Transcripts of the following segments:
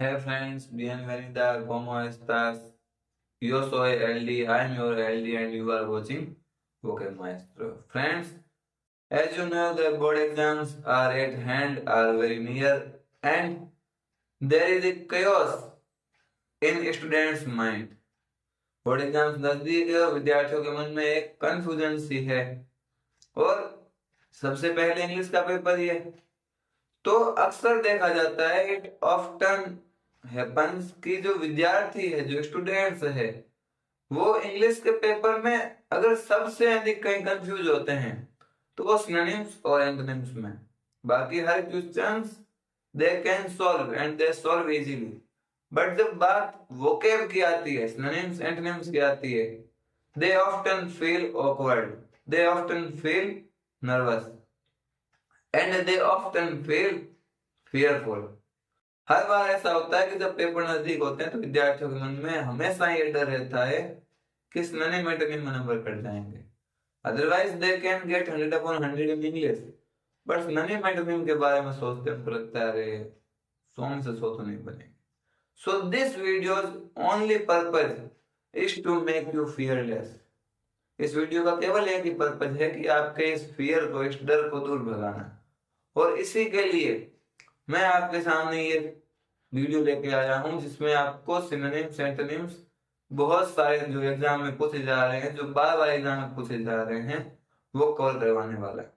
Hey friends, bienvenida, ¿cómo estás? Yo soy LD, I'm your LD and you are watching Vocal Maestro. Friends, as you know the board exams are at hand, are very near and there is a chaos in students' mind. Board exams नजदीक है और विद्यार्थियों के मन में एक confusion सी है और सबसे पहले इंग्लिश का पेपर ही है। तो अक्सर देखा जाता है इट ऑफ्टन हैपन्स कि जो विद्यार्थी है जो स्टूडेंट्स है वो इंग्लिश के पेपर में अगर सबसे अधिक कहीं कंफ्यूज होते हैं तो वो सिनोनिम्स और एंटोनिम्स में। बाकी हर questions they can solve and they solve easily, but जब बात वोकेब की आती है, सिनोनिम्स एंटोनिम्स की आती है, they often feel awkward, they often feel nervous and they often feel fearful। हर बार ऐसा होता है कि जब पेपर नजदीक होते हैं तो विद्यार्थियों के मन में हमेशा ये डर रहता है कि सिनोनिम एंटोनिम में नंबर कट जाएंगे। Otherwise they can get 100/100 in English, but synonym antonym के बारे में सोचते हैं तो लगता है अरे 100 में से 100 तो नहीं बनेंगे। So this videos only purpose is to make you fearless. इस वीडियो का केवल एक ही पर्पज है कि आपके इस फियर को, इस डर को दूर भगाना, और इसी के लिए मैं आपके सामने ये वीडियो लेके आया हूं जिसमें आपको सिनोनिम्स एंटोनिम्स बहुत सारे जो एग्जाम में पूछे जा रहे हैं, जो बार बार एग्जाम में पूछे जा रहे हैं, वो कवर करवाने वाला है।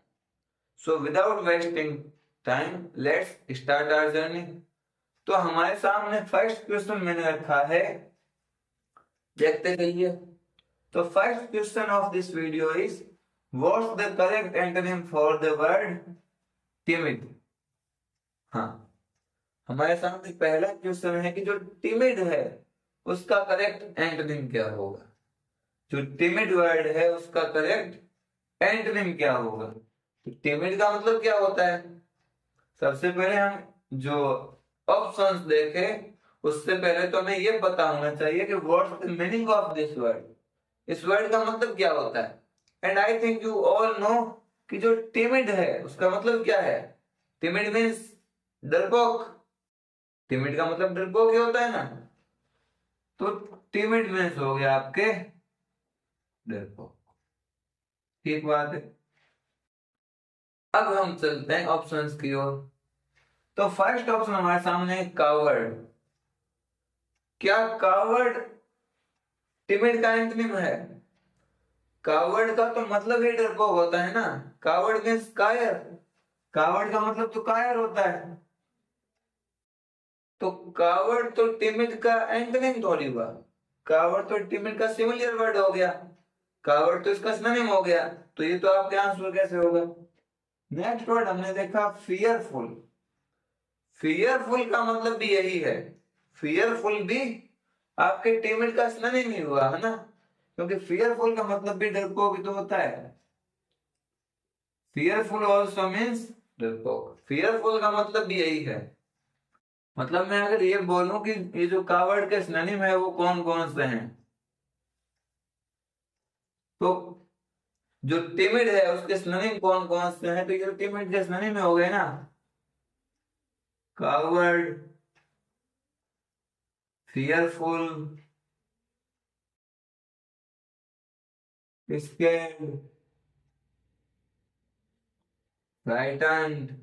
So without wasting time let's start our journey. तो हमारे सामने फर्स्ट क्वेश्चन मैंने रखा है, देखते चलिए। तो first question of this video is what's the correct antonym for the word timid. हाँ, हमारे सामने पहला क्वेश्चन है कि जो टिमिड है उसका करेक्ट एंटोनिम क्या होगा। जो टिमिड वर्ड है उसका करेक्ट एंटोनिम क्या होगा। तो टिमिड का मतलब क्या होता है, सबसे पहले हम जो ऑप्शंस देखें उससे पहले तो हमें ये पता होना चाहिए कि what's the meaning of this word. इस वर्ड का मतलब क्या होता है। And I think you all know कि जो टिमिड है उसका मतलब क्या है। टिमिड मीन्स डरपोक। टिमिड का मतलब डरपोक ही होता है ना। तो टिमिड मीन्स हो गया आपके डरपोक। ठीक बात है। अब हम चलते हैं ऑप्शंस की ओर। तो फर्स्ट ऑप्शन हमारे सामने है कावर्ड। क्या कावर्ड टिमिड का एंटोनिम है। कावर्ड का तो मतलब ही डरपोक होता है ना। कावर्ड मीन्स कायर। कावर्ड का मतलब तो कायर होता है। तो कावर्ड तो टिमिड का एंटोनिम थोड़ी हुआ। कावर्ड तो टिमिड का सिमिलर वर्ड हो गया। कावर्ड तो इसका सिनोनिम हो गया। तो ये तो आपके आंसर कैसे होगा। नेक्स्ट वर्ड हमने देखा फियरफुल। फियरफुल का मतलब भी यही है। फियरफुल भी आपके टिमिड का सिनोनिम ही हुआ है ना, क्योंकि फियरफुल का मतलब भी डरपोक तो होता है। फियरफुल ऑल्सो मीन्स डरपोक। फियरफुल का मतलब भी यही है। मतलब मैं अगर ये बोलूं कि ये जो कावर्ड के सिनोनिम है वो कौन कौन से हैं, तो जो टिमिड है उसके सिनोनिम कौन कौन से हैं, तो ये टिमिड के सिनोनिम हो गए ना। कावर्ड, फियरफुल, स्कैर्ड, फ्राइटन्ड,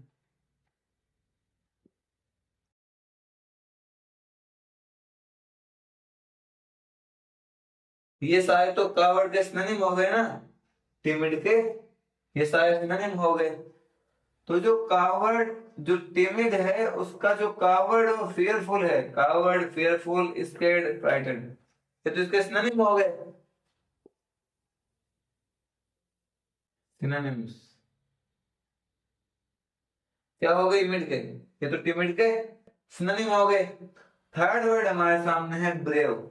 ये सारे तो कावर्ड के सिनोनिम हो गए ना। टिमिड के ये सारे सिनोनिम हो गए। तो जो कावर्ड, जो टिमिड है उसका जो कावर्ड और फियरफुल है, कावर्ड, फियरफुल, स्कैर्ड, फ्राइटन्ड, ये तो इसके सिनोनिम हो गए। सिनोनिम्स क्या हो गई मिड के, ये तो टिमिड के सिनोनिम हो गए। थर्ड वर्ड हमारे सामने है ब्रेव।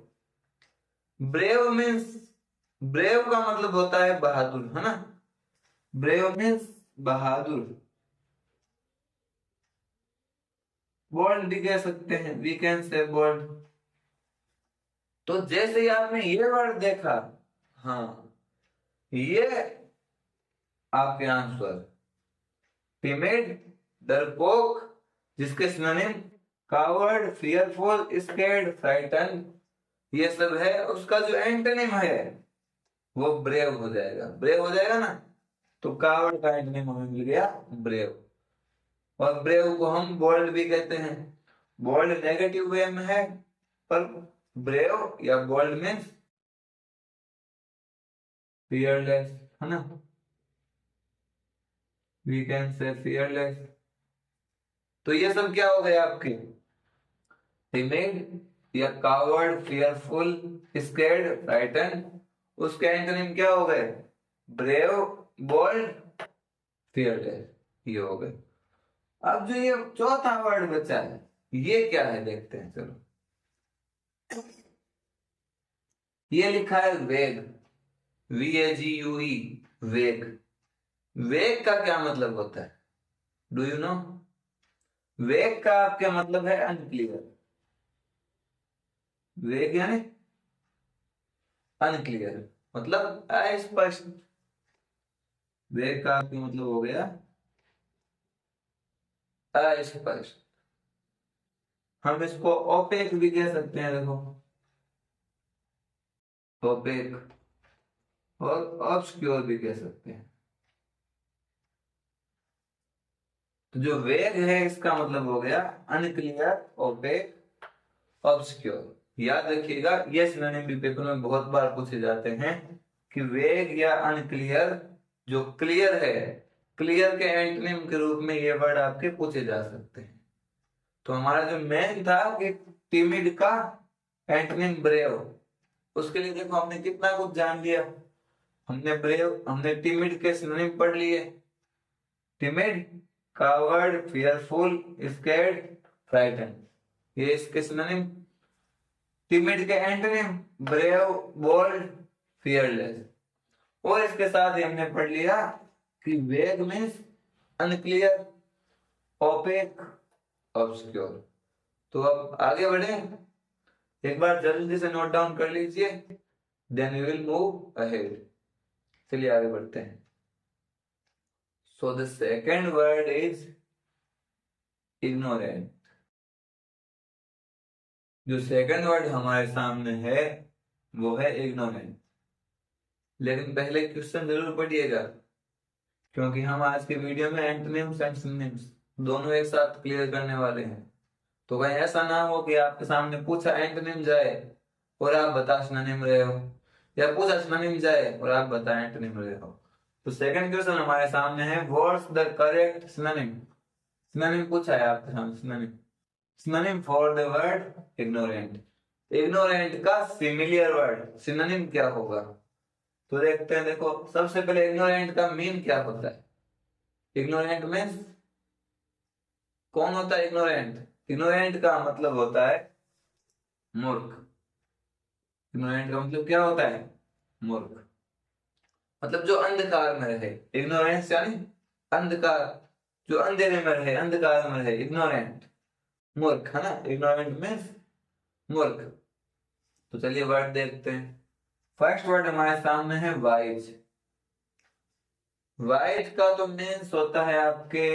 ब्रेव मीन्स, ब्रेव का मतलब होता है बहादुर, है ना। ब्रेव मीन्स बहादुर। बोल्ड भी कह सकते हैं, वी कैन से बोल्ड। तो जैसे ही आपने ये वर्ड देखा, हाँ, ये आपके आंसर टिमिड, डरपोक, जिसके synonym coward, fearful, scared, frighten, ये सब है। उसका जो एंटोनिम है वो ब्रेव हो जाएगा। ब्रेव हो जाएगा ना, तो कावर्ड का एंटोनिम हमें मिल गया ब्रेव। और ब्रेव को हम बोल्ड भी कहते हैं। बोल्ड नेगेटिव वे में है, पर ब्रेव या बोल्ड मीन्स फियरलेस, है ना। We can say fearless. तो ये सब क्या हो गए आपके? timid या कावर्ड, फियरफुल, स्कैर्ड, फ्राइटन। उसके एंटोनिम क्या हो गए? ब्रेव, बोल्ड, फियरलेस, ये हो गए। अब जो ये चौथा वर्ड बचा है, ये क्या है देखते हैं, चलो। ये लिखा है वेग, VAGUE, वेग। वेग का क्या मतलब होता है? Do you know? वेग का क्या मतलब है? अनक्लियर। वेग यानी अनक्लियर, मतलब अस्पष्ट। वेग का क्या मतलब हो गया? अस्पष्ट। हम इसको ओपेक भी कह सकते हैं, देखो, ओपेक, और ऑब्सक्योर भी कह सकते हैं। तो जो वेग है इसका मतलब हो गया अनक्लियर, ओपेक, ऑब्सक्योर। याद रखिएगा, ये सिनोनिम भी पेपर में बहुत बार पूछे जाते हैं कि वेग या अनक्लियर, जो क्लियर है, क्लियर के एंटोनिम के रूप में ये वर्ड आपके पूछे जा सकते हैं। तो हमारा जो मेन था कि टिमिड का एंटोनिम ब्रेव, उसके लिए देखो हमने कितना कुछ जान लिया। हमने टिमिड के सिनोनिम पढ़ लिए। Timid, coward, fearful, scared, frighten, ये इसके सिनोनिम। टिमिड के एंटोनिम ब्रेव, बोल्ड, फियरलेस। और इसके साथ ही हमने पढ़ लिया कि वेग मीन्स अनक्लियर, ओपेक, ऑब्सक्योर। तो अब आगे बढ़े, एक बार जल्दी से नोट डाउन कर लीजिए, then we will move ahead. चलिए आगे बढ़ते हैं। So the second word is ignorant. जो सेकंड वर्ड हमारे सामने है वो है इग्नोरेंट। लेकिन पहले क्वेश्चन जरूर पढ़िएगा, क्योंकि हम आज के वीडियो में एंटोनिम्स एंड सिनोनिम्स दोनों एक साथ क्लियर करने वाले हैं। तो कहीं ऐसा ना हो कि आपके सामने पूछा एंटोनिम जाए और आप बता सिनोनिम रहे हो, या पूछा सिनोनिम जाए और आप बता एंटोनिम रहे हो। तो सेकंड क्वेश्चन हमारे सामने है, what's the correct synonym. Synonym पूछा है आपके सामने, synonym, synonym for the word ignorant. Ignorant का सिमिलियर वर्ड सिनोनिम क्या होगा? तो देखते हैं। देखो, सबसे पहले इग्नोरेंट का मीन क्या होता है? इग्नोरेंट मीन्स, कौन होता है इग्नोरेंट? इग्नोरेंट का मतलब होता है मूर्ख। इग्नोरेंट का मतलब क्या होता है? मूर्ख, मतलब जो अंधकार में रहे। इग्नोरेंस यानी अंधकार, जो अंधेरे में रहे, अंधकार में रहे, इग्नोरेंट, मूर्ख, है ना। इग्नोरेंट मीन्स मूर्ख। तो चलिए वर्ड देखते हैं। फर्स्ट वर्ड हमारे सामने है वाइज। वाइज का तो मीन्स होता है आपके,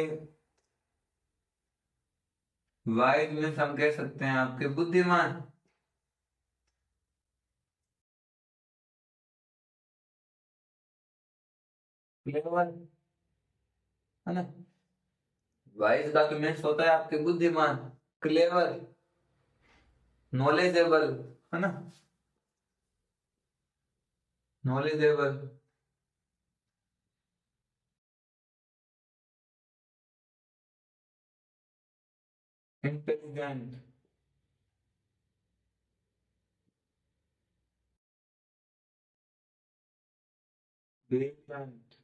वाइज मीन्स हम कह सकते हैं आपके बुद्धिमान। क्लेवर, है ना। वाइज का तो मीन्स होता है आपके बुद्धिमान, क्लेवर, नॉलेजेबल, है ना, नॉलेजेबल, इंटेलिजेंट। ब्रिलियंट।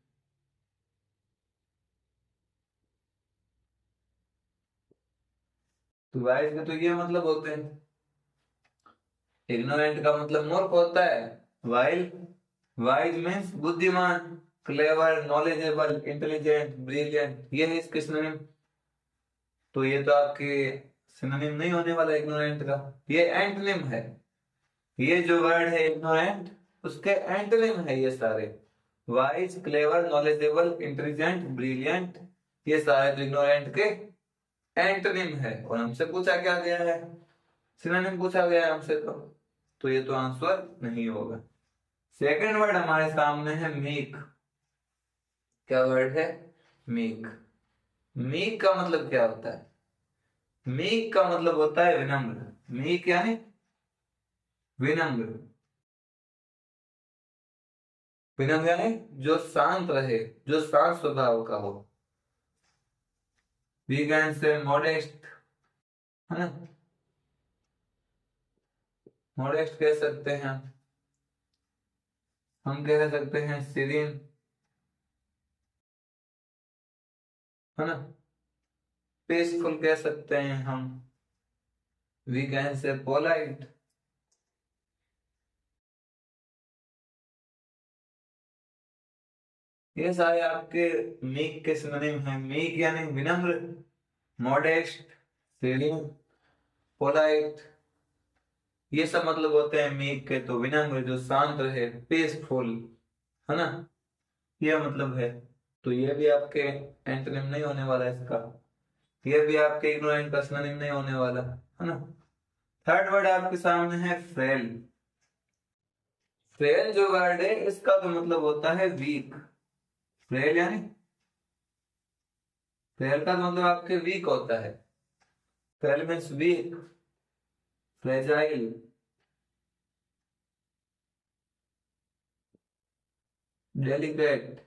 तो वाइज के तो ये मतलब होते हैं। इग्नोरेंट का मतलब मूर्ख होता है, वाइल वाइज मीन्स बुद्धिमान, क्लेवर, नॉलेजेबल, इंटेलिजेंट, ब्रिलियंट, ये है इसके सिनोनिम। तो ये तो आपके सिनोनिम नहीं होने वाला इग्नोरेंट का, ये एंटोनिम है। ये जो वर्ड है इग्नोरेंट, उसके एंटोनिम है ये सारे। Wise, clever, knowledgeable, intelligent, brilliant, ये सारे तो इग्नोरेंट के एंटोनिम है और हमसे पूछा क्या गया है, सिनोनिम पूछा गया है हमसे, तो ये तो आंसर नहीं होगा। सेकंड वर्ड हमारे सामने है मीक। क्या वर्ड है? मीक। मीक का मतलब क्या होता है? मीक का मतलब होता है विनम्र। मीक यानी विनम्र। विनम्र यानी जो शांत रहे, जो शांत स्वभाव का हो। वी कैन से मॉडेस्ट, है ना, मॉडेस्ट कह सकते हैं। हम कह सकते हैं सीरीन, है ना, पीसफुल कह सकते हैं हम। We can say polite. ये सारे आपके मीक के सिनोनिम हैं। मीक यानी विनम्र, मॉडेस्ट, सीरीन, पोलाइट, ये सब मतलब होते हैं मीक के। तो विनम्र जो शांत रहे, पीसफुल, है ना, ये मतलब है। तो ये भी आपके एंटोनिम नहीं होने वाला है इसका। ये भी आपके इग्नोरेंट का सिनोनिम नहीं होने वाला, है ना। थर्ड वर्ड आपके सामने है फ्रेल। फ्रेल जो वर्ड है इसका तो मतलब होता है वीक। फ्रेल यानी, फ्रेल का तो मतलब आपके वीक होता है। Frail means weak, fragile, delicate.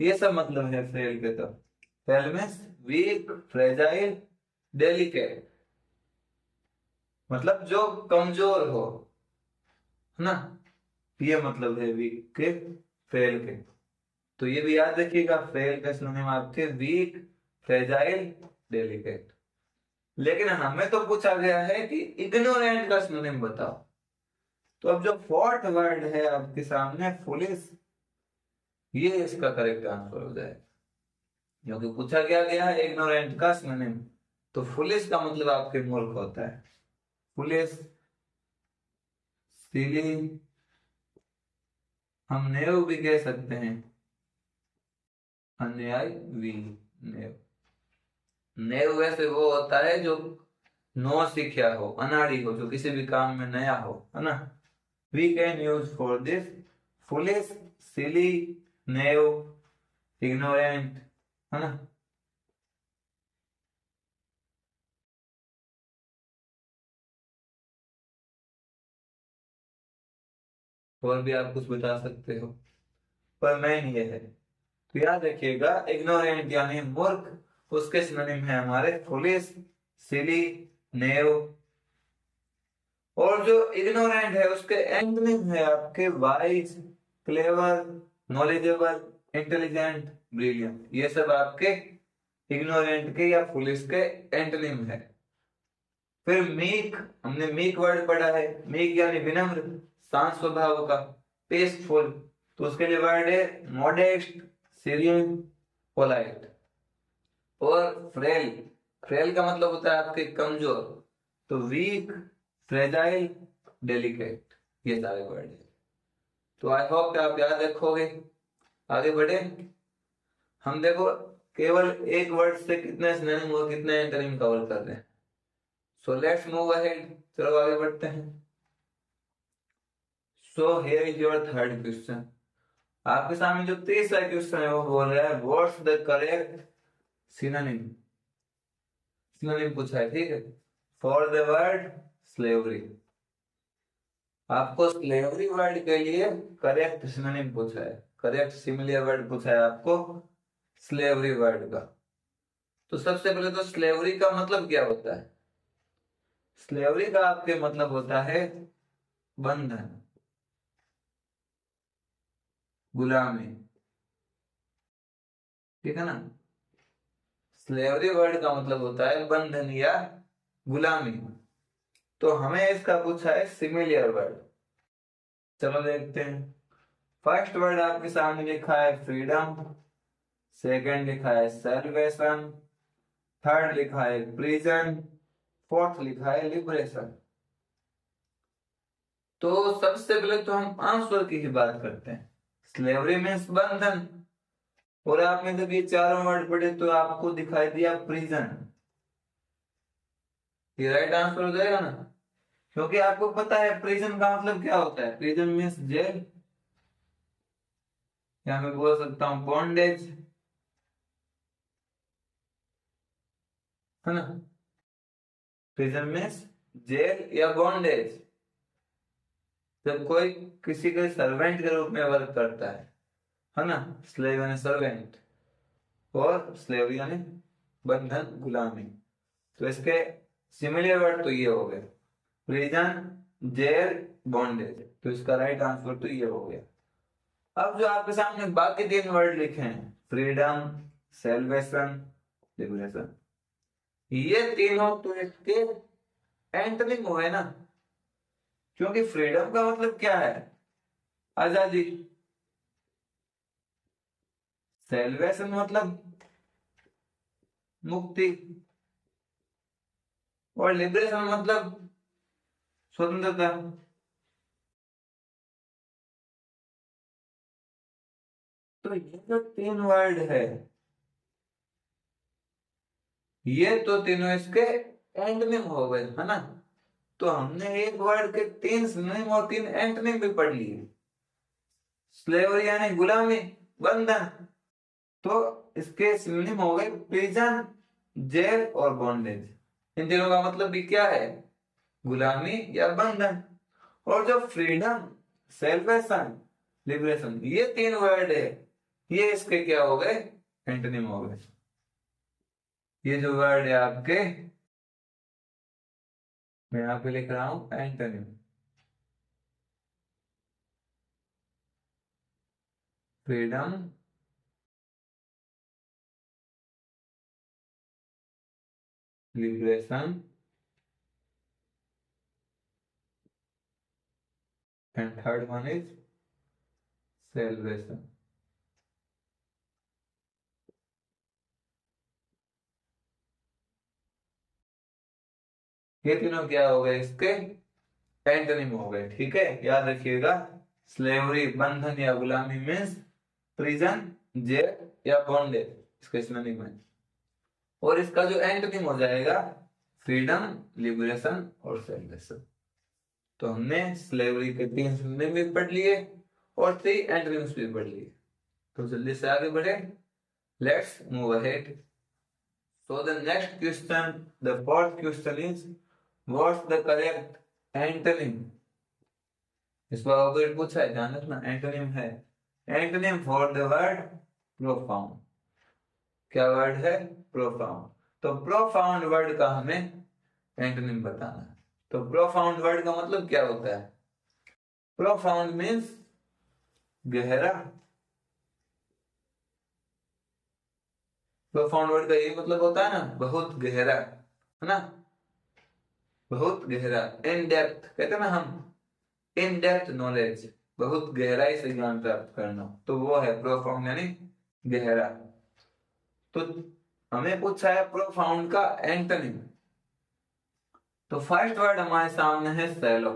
ये सब मतलब है फ्रेल के। तो frail means weak, fragile, delicate, मतलब जो कमजोर हो, है ना, ये मतलब है वीक के, फ्रेल के। तो ये भी याद रखिएगा, फ्रेल का सिनोनिम आपके वीक, फ्रेजाइल, डेलिकेट। लेकिन हमें तो पूछा गया है कि इग्नोरेंट का सिनोनिम बताओ। तो अब जो फोर्थ वर्ड है आपके सामने फुलिश, ये इसका करेक्ट आंसर हो जाए, क्योंकि पूछा क्या गया है इग्नोरेंट का सिनोनिम। तो फुलिश का मतलब आपके मूर्ख होता है। फुलिश, सिली, हम नेव भी कह सकते हैं, अन्यायी, वी, नेव। नेव वैसे वो होता है जो नो सीखा हो, अनाड़ी हो, जो किसी भी काम में नया हो, है ना। We can use for this foolish, silly, naive, ignorant, है ना। और भी आप कुछ बता सकते हो, पर मेन ये है। तो याद रखिएगा इग्नोरेंट यानी मूर्ख, उसके सिनोनिम है हमारे फुलिश, सिली, नेव। और जो इग्नोरेंट है उसके एंटोनिम है आपके wise, clever, knowledgeable, intelligent, brilliant. ये सब आपके इग्नोरेंट के या फुलिश के एंटोनिम है। फिर मीक, हमने मीक वर्ड पढ़ा है। मीक यानी विनम्र, शांत स्वभाव का, पीसफुल। तो उसके लिए वर्ड है मॉडेस्ट, सीरियन, पोलाइट। और फ्रेल, फ्रेल का मतलब होता है आपके कमजोर। तो वीक, फ्रेजाइल, डेलिकेट, ये सारे वर्ड है। तो आई होप कि आप याद रखोगे। आगे बढ़े। हम देखो केवल एक वर्ड से कितने सिनोनिम और कितने एंटोनिम कवर कर रहे हैं। सो लेट्स मूव अहेड, चलो आगे बढ़ते हैं। So here is your third question. आपके सामने जो तीसरा क्वेश्चन है वो बोल रहा है what's the correct synonym. Synonym पूछा है, ठीक है, फॉर द वर्ड स्लेवरी। आपको स्लेवरी वर्ड के लिए करेक्ट सिनोनिम पूछा है, करेक्ट सिमिलर वर्ड पूछा है आपको स्लेवरी वर्ड का। तो सबसे पहले तो स्लेवरी का मतलब क्या होता है? स्लेवरी का आपके मतलब होता है बंधन, गुलामी, ठीक है ना। स्लेवरी वर्ड का मतलब होता है बंधन या गुलामी। तो हमें इसका पूछा है सिमिलर वर्ड। चलो देखते हैं। फर्स्ट वर्ड आपके सामने लिखा है फ्रीडम, सेकंड लिखा है सेल्वेशन, थर्ड लिखा है प्रिजन, फोर्थ लिखा है लिबरेशन। तो सबसे पहले तो हम आंसर की ही बात करते हैं। स्लेवरी मीन्स बंधन। और आपने जब ये चारों वर्ड पढ़े तो आपको दिखाई दिया प्रिजन, ये राइट आंसर हो जाएगा ना, क्योंकि आपको पता है प्रिजन का मतलब क्या होता है। प्रिजन मीन्स जेल, या मैं बोल सकता हूँ बॉन्डेज, है ना। प्रिजन मीन्स जेल या बॉन्डेज। जब कोई किसी के सर्वेंट के रूप में वर्क करता है ना। स्लेव यानी सर्वेंट, और स्लेव यानी बंधन, गुलामी। तो इसके सिमिलर वर्ड तो ये हो गए, प्रिजन, जेल, बॉन्डेज। तो इसका राइट आंसर तो ये हो गया। अब जो आपके सामने बाकी तीन वर्ड लिखे हैं, फ्रीडम, सेल्वेशन, लिबरेशन, ये तीनों तो इसके एंटोनिम हुए ना। क्योंकि फ्रीडम का मतलब क्या है, आजादी। सेल्वेशन मतलब मुक्ति, और लिबरेशन मतलब स्वतंत्रता। तो ये जो तीन वर्ड है, ये तो तीनों इसके एंटोनिम हो गए, है ना। तो हमने एक वर्ड के तीन सिनोनिम और तीन एंटोनिम भी पढ़ लिए। स्लेवरी यानी गुलामी, बंधन, तो इसके सिनोनिम हो गए प्रिजन, जेल और बॉन्डेज। इन तीनों का मतलब भी क्या है, गुलामी या बंधन। और जो फ्रीडम, सेल्वेशन, लिबरेशन, ये तीन वर्ड है, ये इसके क्या हो गए, एंटोनिम हो गए। ये जो वर्ड है आपके, मैं यहाँ पे लिख रहा हूं antonym. Freedom, liberation and third one is salvation. ये तीनों क्या हो गए, इसके एंटोनिम हो गए। ठीक है, याद रखिएगा। स्लेवरी, बंधन या गुलामी मीन्स प्रिजन, जेल या बॉन्डेज, इसके सिनोनिम है। और इसका जो एंटोनिम हो जाएगा फ्रीडम, लिबरेशन और सेल्वेशन। तो हमने स्लेवरी के तीन सिनोनिम भी पढ़ लिए और थ्री एंटोनिम्स भी पढ़ लिए। तो जल्दी से आगे बढ़े, let's move ahead. So the next question, the fourth question is, what's the correct antonym? इस बार अगर पूछा है, ध्यान रखना, एंटोनिम है। Antonym for the word profound. क्या वर्ड है, प्रोफाउंड। तो प्रोफाउंड वर्ड का हमें एंटोनिम बताना है। तो प्रोफाउंड वर्ड का मतलब क्या होता है, प्रोफाउंड मीन्स गहरा। प्रोफाउंड वर्ड का ये मतलब होता है ना, बहुत गहरा, है ना, बहुत गहरा। इन डेप्थ कहते हैं ना हम, इन डेप्थ नॉलेज, बहुत गहराई से ज्ञान प्राप्त करना, तो वो है प्रोफाउंड यानी गहरा। तो हमें पूछा है प्रोफाउंड का एंटोनिम। तो फर्स्ट वर्ड हमारे सामने है सैलो।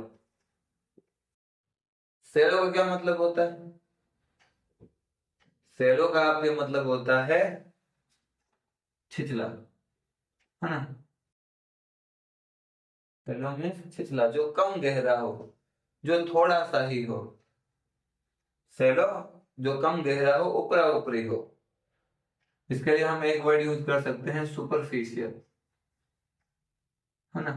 सैलो का क्या मतलब होता है, सैलो का आपके मतलब होता है छिछला, है ना। सैलो मीन्स छिछला, जो कम गहरा हो, जो थोड़ा सा ही हो। सैलो जो कम गहरा हो, ऊपरा ऊपरी हो। इसके लिए हम एक वर्ड यूज कर सकते हैं, सुपरफिशियल, है ना।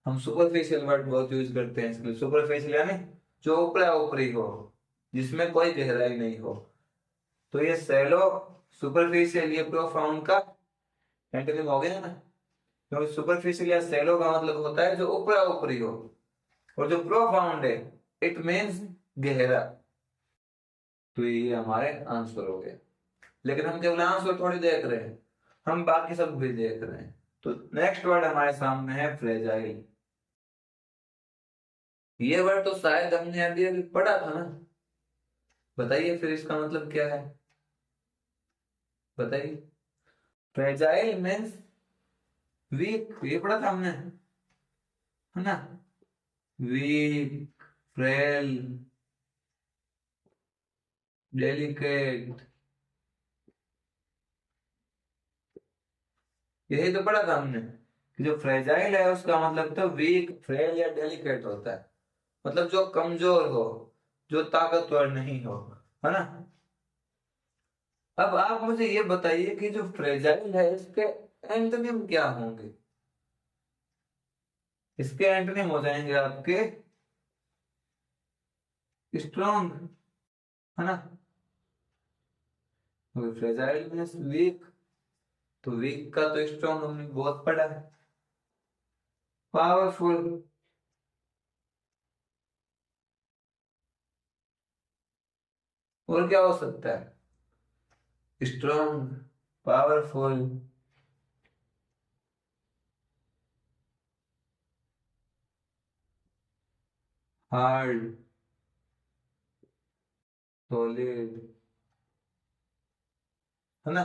हम सुपरफिशियल वर्ड बहुत यूज करते हैं इसके लिए। सुपरफिशियल यानी जो ऊपरा ऊपरी हो, जिसमें कोई गहराई नहीं हो। तो ये सैलो, सुपरफिशियल, ये प्रोफाउंड का एंटोनिम हो गया ना। क्योंकि सुपरफिशियल या सैलो का मतलब होता है जो ऊपरा ऊपरी हो, और जो प्रोफाउंड है इट मीन्स गहरा। तो ये हमारे आंसर हो गए। लेकिन हम केवल आंसर थोड़ी देख रहे हैं, हम बाकी सब भी देख रहे हैं। तो नेक्स्ट वर्ड हमारे सामने है फ्रेजाइल। ये वर्ड तो शायद हमने अभी अभी पढ़ा था ना, बताइए फिर इसका मतलब क्या है, बताइए। फ्रेजाइल मीन्स वीक, ये पढ़ा था हमने, है ना, वीक, फ्रेल, डेलिकेट, यही तो पढ़ा था हमने कि जो फ्रेजाइल है उसका मतलब तो वीक, फ्रेल या डेलिकेट होता है, मतलब जो कमजोर हो, जो ताकतवर नहीं हो, है ना। अब आप मुझे ये बताइए कि जो फ्रेजाइल है इसके एंटोनिम क्या होंगे। इसके एंटोनिम हो जाएंगे आपके स्ट्रॉन्ग, है ना। फ्रेजाइल मीन्स वीक, तो वीक का तो स्ट्रॉन्ग हमने बहुत पढ़ा है। पावरफुल, और क्या हो सकता है, स्ट्रॉन्ग, पावरफुल, हार्ड, सॉलिड, है ना।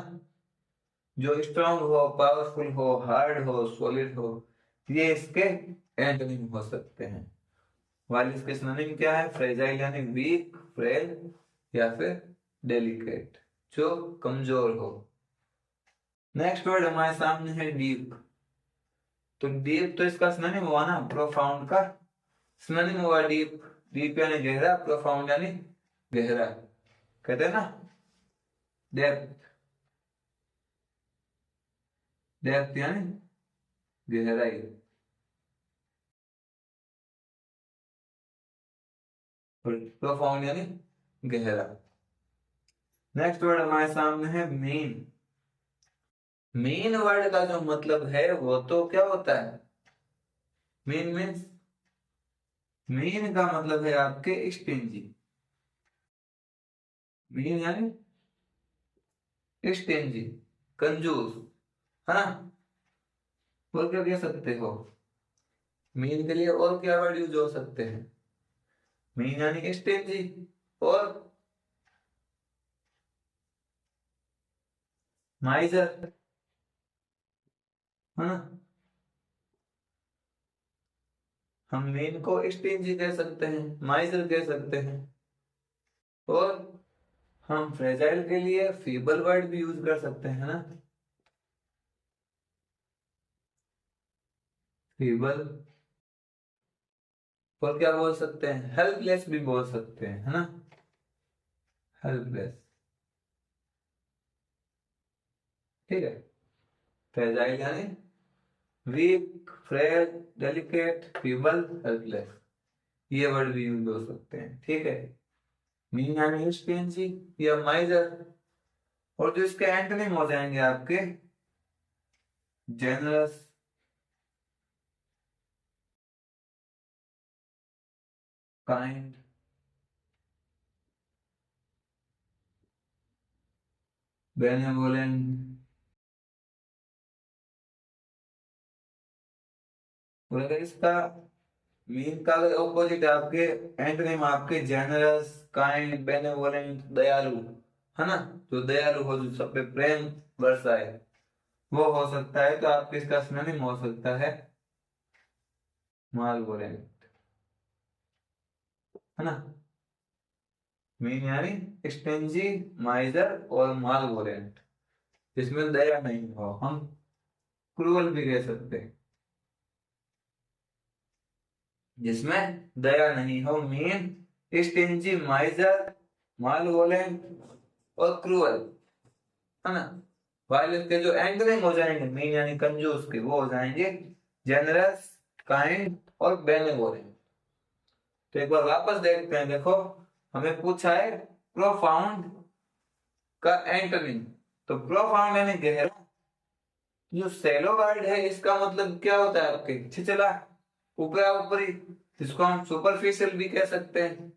जो स्ट्रॉन्ग हो, पावरफुल हो, हार्ड हो, सॉलिड हो, ये इसके एंटोनिम हो सकते हैं। वाइल इसके सिनोनिम क्या है, फ्रेजाइल यानी वीक, फ्रेल या फिर डेलिकेट, जो कमजोर हो। नेक्स्ट वर्ड हमारे सामने है डीप। तो डीप तो इसका सिनोनिम हुआ ना प्रोफाउंड का, सिनोनिम हुआ डीप। डीप यानी गहरा, प्रोफाउंड यानी गहरा, कहते हैं ना डेप्थ, डेप्थ यानी गहराई, और प्रोफाउंड यानी गहरा। नेक्स्ट वर्ड हमारे सामने है मीन। मीन वर्ड का जो मतलब है वो तो क्या होता है, मीन मीन्स, मीन का मतलब है आपके स्टिंजी। मीन यानी स्टिंजी, कंजूस, है ना। और क्या कह सकते हो, मीन के लिए और क्या वर्ड यूज हो सकते हैं, मीन यानी स्टिंजी, और माइजर, है ना। हम मीन को स्टिंजी कह सकते हैं, माइजर कह सकते हैं, और हम फ्रेजाइल के लिए फीबल वर्ड भी यूज कर सकते हैं ना, फीबल। और क्या बोल सकते हैं, हेल्पलेस भी बोल सकते हैं, है ना, हेल्पलेस। ठीक है, फ्रेजाइल यानी weak, frail, delicate, feeble, helpless, ये वर्ड भी यूज हो सकते हैं। ठीक है, मीन यानी स्पेंसी या माइजर, और जो इसके एंटोनिम हो जाएंगे आपके जेनरस, काइंड, बेनेवोलेंट। और अगर इसका मीन का अगर ऑपोजिट है आपके एंटोनिम, आपके जेनरस, काइंड, बेनेवोलेंट, दयालु, है ना, जो दयालु हो, जो सब पे प्रेम बरसाए, वो हो सकता है। तो आपके इसका सिनोनिम हो सकता है मालवोलेंट, है ना। मीन यानी स्टेंजी, माइजर और मालवोलेंट, जिसमें दया नहीं हो, हम क्रूअल भी कह सकते हैं, जिसमें दया नहीं हो, मीन, स्टेंजी, माइजर, मालवोलेंट और क्रूअल, है ना। वायलेंस के जो एंटोनिम हो जाएंगे मीन यानी कंजूस के, वो हो जाएंगे जेनरस, काइंड और बेनेवोलेंट। तो एक बार वापस देखते हैं, देखो हमें पूछा है प्रोफाउंड का एंटोनिम, तो प्रोफाउंड यानी गहरा। जो सेलो वर्ड है इसका मतलब क्या होता है आपके, छिछला, ऊपरा ऊपरी, जिसको हम सुपरफिशियल भी कह सकते हैं।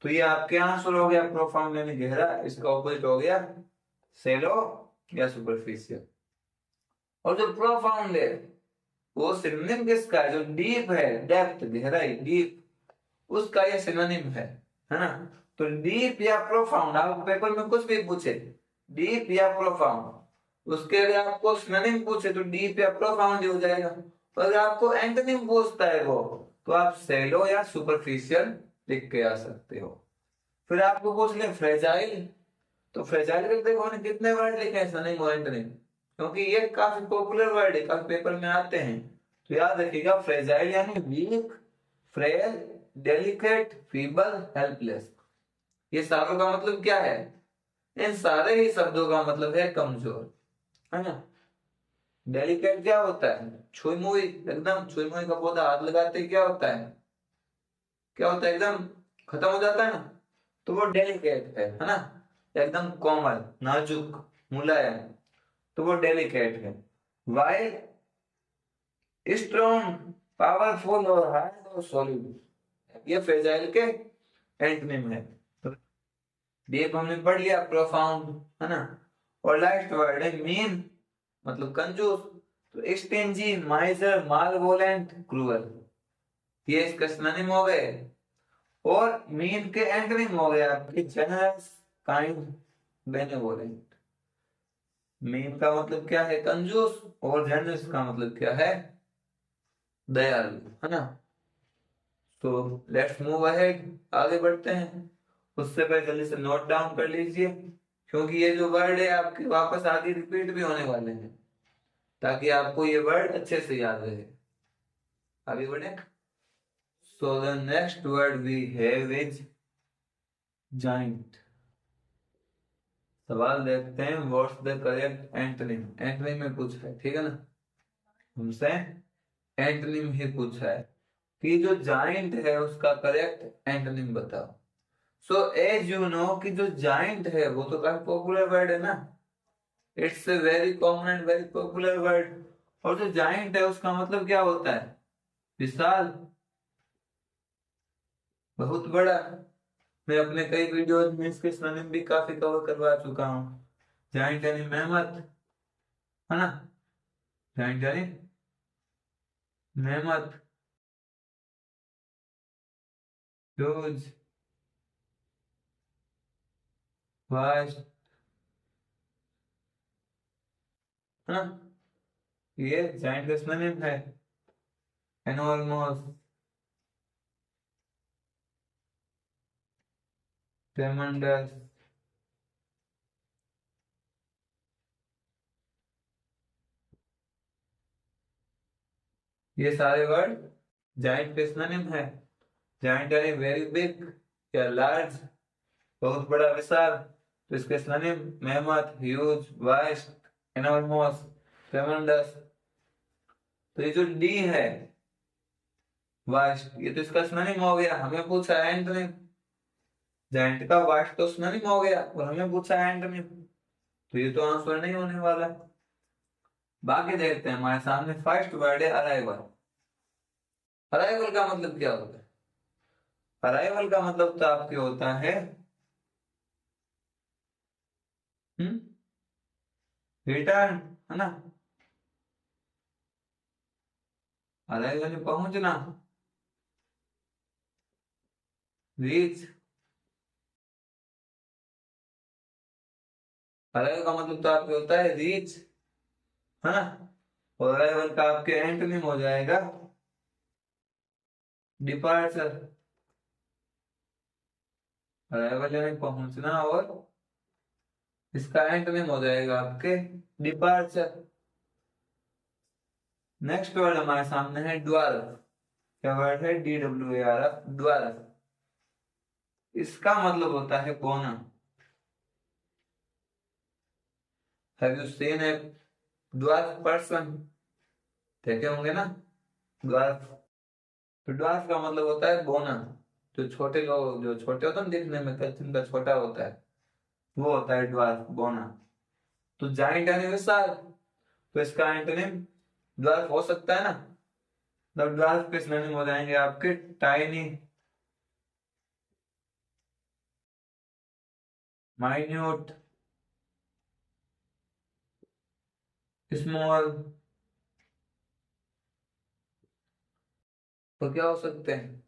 तो ये आपके आंसर हो गया, प्रोफाउंड यानी गहरा, इसका ऑपोजिट हो गया सेलो या सुपरफिशियल। और जो प्रोफाउंड है वो सिनोनिम किसका है, जो डीप है, डेप्थ, गहराई, डीप, उसका ये सिनोनिम है ना। तो डीप या प्रोफाउंड, आप पेपर में कुछ भी पूछे, डीप या प्रोफाउंड, उसके लिए आपको सिनोनिम पूछे तो डीप या प्रोफाउंड ही हो जाएगा। और अगर आपको एंटोनिम पूछता है वो, तो आप सेलो या सुपरफिशियल लिख के आ सकते हो। फिर आपको पूछ ले फ्रेजाइल, तो फ्रेजाइल के देखो हमने कितने वर्ड लिखे हैं सनिंग और एंटनिम, क्योंकि ये काफी पॉपुलर वर्ड है, काफी पेपर में आते हैं। तो याद रखिएगा फ्रेजाइल यानी weak, frail, delicate, feeble, helpless. ये सारों का मतलब क्या है? इन सारे ही शब्दों का मतलब है कमजोर, है ना। डेलिकेट क्या होता है? छुई मुई, एकदम छुई मुई का पौधा हाथ लगाते ही क्या होता है? क्या होता है? एकदम खत्म हो जाता है ना, तो वो डेलिकेट है ना। एकदम कोमल, नाजुक, मुलायम, तो वो डेलिकेट है। वाइल स्ट्रॉन्ग, पावरफुल और हार्ड और सॉलिड, ये फ्रेजाइल के एंटोनिम है। तो डीप हमने पढ़ लिया, प्रोफाउंड, है ना। और लास्ट वर्ड है मीन, मतलब कंजूस। तो स्टिंजी, माइजर, मालवोलेंट, क्रूअल, ये इसके सिनोनिम हो गए। और मीन के एंटोनिम हो गए आपके जनरस, काइंड, बेनेवोलेंट। मीन का मतलब क्या है? कंजूस, और जनरस का मतलब क्या है? दयालु, है ना। तो लेट्स मूव अहेड, आगे बढ़ते हैं। उससे पहले जल्दी से नोट डाउन कर लीजिए, क्योंकि ये जो वर्ड है आपके वापस आगे रिपीट भी होने वाले हैं, ताकि आपको ये वर्ड अच्छे से याद रहे। आगे बढ़े। So the next word we have is giant. सवाल देखते हैं, what's the correct antonym. Antonym में पूछा है, ठीक है ना, हमसे एंटोनिम ही पूछा है कि जो जाइंट है उसका करेक्ट एंटोनिम बताओ। सो एज यू नो कि जो जाइंट है वो तो काफी पॉपुलर वर्ड है ना, it's a very common and very popular word. और जो जाइंट है उसका मतलब क्या होता है? विशाल, बहुत बड़ा। मैं अपने कई वीडियोज में इसके सिनोनिम भी काफी कवर करवा चुका हूँ। जाइंट यानी मेहमत, है ना। जाइंट यानी मेहमत, ह्यूज, वास्ट, है ना। ये जाइंट का सिनोनिम है। एनॉर्मस, ट्रेमेंडस, ये सारे वर्ड जाइंट के सिनोनिम है। जाइंट यानी वेरी बिग या लार्ज, बहुत बड़ा, विशाल। तो इसके synonym mammoth, huge, vast, enormous, tremendous. तो ये जो डी है, वास्ट, ये तो इसका सिनोनिम हो गया। हमें पूछा है एंटोनिम, जाइंट का वास्ट तो सिनोनिम हो गया, और हमें पूछा है एंटोनिम, तो ये तो आंसर नहीं होने वाला। बाकी देखते हैं, हमारे सामने फर्स्ट वर्ड है अराइवल। अराइवल का मतलब क्या होता है? अराइवल का मतलब तो आपके होता है रिटर्न, है ना। अराइवल पहुंचना, रीच। अराइवल का मतलब तो आपके होता है रीच, है ना। और अराइवल का आपके एंटोनिम हो जाएगा डिपार्चर। अराइवल यानी पहुंचना, और इसका एंटोनिम हो जाएगा आपके डिपार्चर। नेक्स्ट वर्ड हमारे सामने है ड्वार्फ। क्या वर्ड है? DWARF, dwarf. इसका मतलब होता है बोना। Have you seen a dwarf person? देखे होंगे ना ड्वार्फ। तो ड्वार्फ का मतलब होता है बोना। जो छोटे लोग, जो छोटे होते हैं ना दिखने में, जिनका छोटा होता है, वो होता है ड्वार्फ, बोना। तो जाइंट यानी विशाल, तो इसका एंटोनिम ड्वार्फ हो सकता है ना। मतलब ड्वार्फ के सिनोनिम हो जाएंगे आपके टाइनी, माइन्यूट, स्मॉल। तो क्या हो सकते हैं?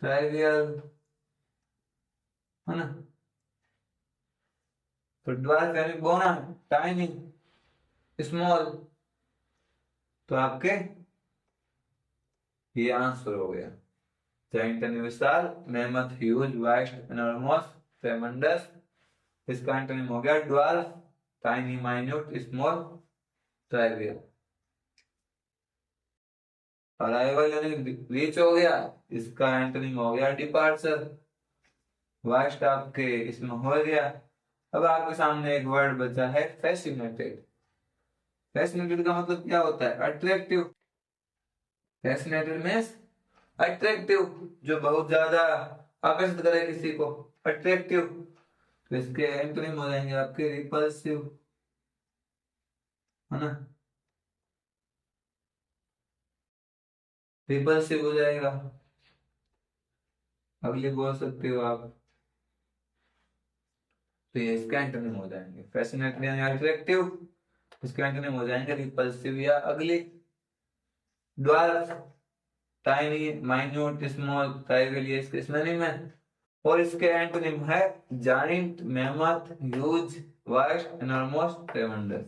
ट्राइवियल, है ना। तो ड्वार्फ यानी बोना, टाइनी, स्मॉल। तो आपके ये आंसर हो गया। जाइंट यानी विशाल, mammoth huge, vast, enormous, tremendous. इसका एंटोनिम हो गया dwarf, tiny, minute, small, trivial. Arrival यानी रीच हो गया, इसका एंटोनिम हो गया डिपार्चर। वास्ट आपके इसमें हो गया। अब आपके सामने एक वर्ड बचा है फैसिनेटेड। फैसिनेटेड का मतलब क्या होता है? अट्रैक्टिव। फैसिनेटेड मींस अट्रैक्टिव, जो बहुत ज्यादा आकर्षित करे किसी को, अट्रैक्टिव। तो इसके एंटोनिम हो जाएंगे आपके रिपल्सिव, है ना, रिपल्सिव हो जाएगा। अगली बोल सकते हो आप। तो ये इसके एंटोनिम हो जाएंगे, फैसिनेटेड यानी अट्रैक्टिव, इसके एंटोनिम हो जाएंगे रिपल्सिव या अगली। Dwarf, tiny, minute, small, trivial, ये इसके सिनोनिम है। और इसके एंटोनिम है giant, mammoth, huge, vast, enormous, ट्रेमेंडस।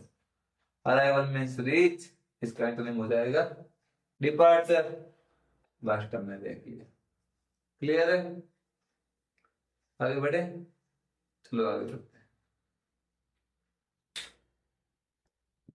Arrival means reach, इसका एंटोनिम हो जाएगा डिपार्चर। वास्तव में देखिए, क्लियर है? आगे बढ़े, चलो आगे।